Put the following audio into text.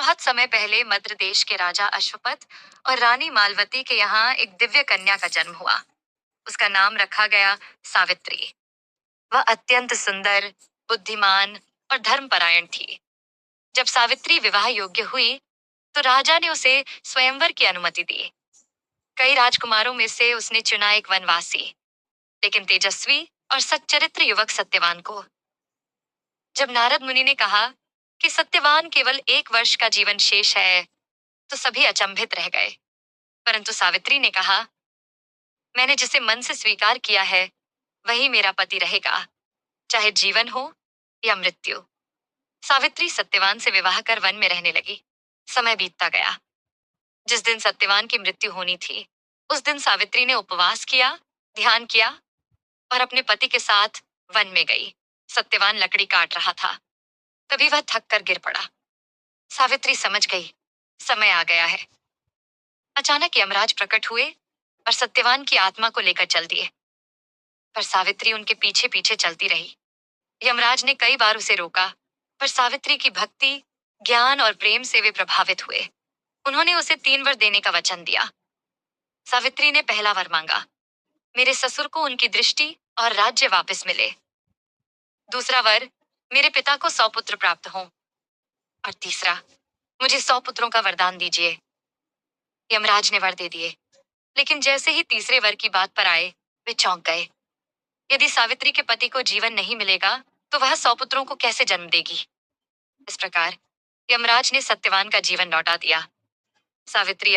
बहुत समय पहले मद्र देश के राजा अश्वपथ और रानी मालवती के यहाँ एक दिव्य कन्या का जन्म हुआ। उसका नाम रखा गया सावित्री। वह अत्यंत सुंदर, बुद्धिमान और धर्मपरायण थी। जब सावित्री विवाह योग्य हुई, तो राजा ने उसे स्वयंवर की अनुमति दी। कई राजकुमारों में से उसने चुना एक वनवासी, लेकिन तेजस्वी और सच्चरित्र युवक सत्यवान को। जब नारद मुनि ने कहा कि सत्यवान केवल 1 वर्ष का जीवन शेष है, तो सभी अचंभित रह गए। परंतु सावित्री ने कहा, मैंने जिसे मन से स्वीकार किया है, वही मेरा पति रहेगा, चाहे जीवन हो या मृत्यु। सावित्री सत्यवान से विवाह कर वन में रहने लगी। समय बीतता गया। जिस दिन सत्यवान की मृत्यु होनी थी, उस दिन सावित्री ने उपवास किया, ध्यान किया और अपने पति के साथ वन में गई। सत्यवान लकड़ी काट रहा था। तभी वह थक कर गिर पड़ा। सावित्री समझ गई, समय आ गया है। अचानक यमराज प्रकट हुए और सत्यवान की आत्मा को लेकर चल दिए। पर सावित्री उनके पीछे पीछे चलती रही। यमराज ने कई बार उसे रोका, पर सावित्री की भक्ति, ज्ञान और प्रेम से वे प्रभावित हुए। उन्होंने उसे 3 वर देने का वचन दिया। सावित्री ने पहला वर मांगा, मेरे ससुर को उनकी दृष्टि और राज्य वापस मिले। दूसरा वर, मेरे पिता को 100 पुत्र प्राप्त हों। और तीसरा, मुझे 100 पुत्रों का वरदान दीजिए। यमराज ने वर दे दिए, लेकिन जैसे ही तीसरे वर की बात पर आए, वे चौंक गए। यदि सावित्री के पति को जीवन नहीं मिलेगा, तो वह 100 पुत्रों को कैसे जन्म देगी। इस प्रकार यमराज ने सत्यवान का जीवन लौटा दिया। सावित्री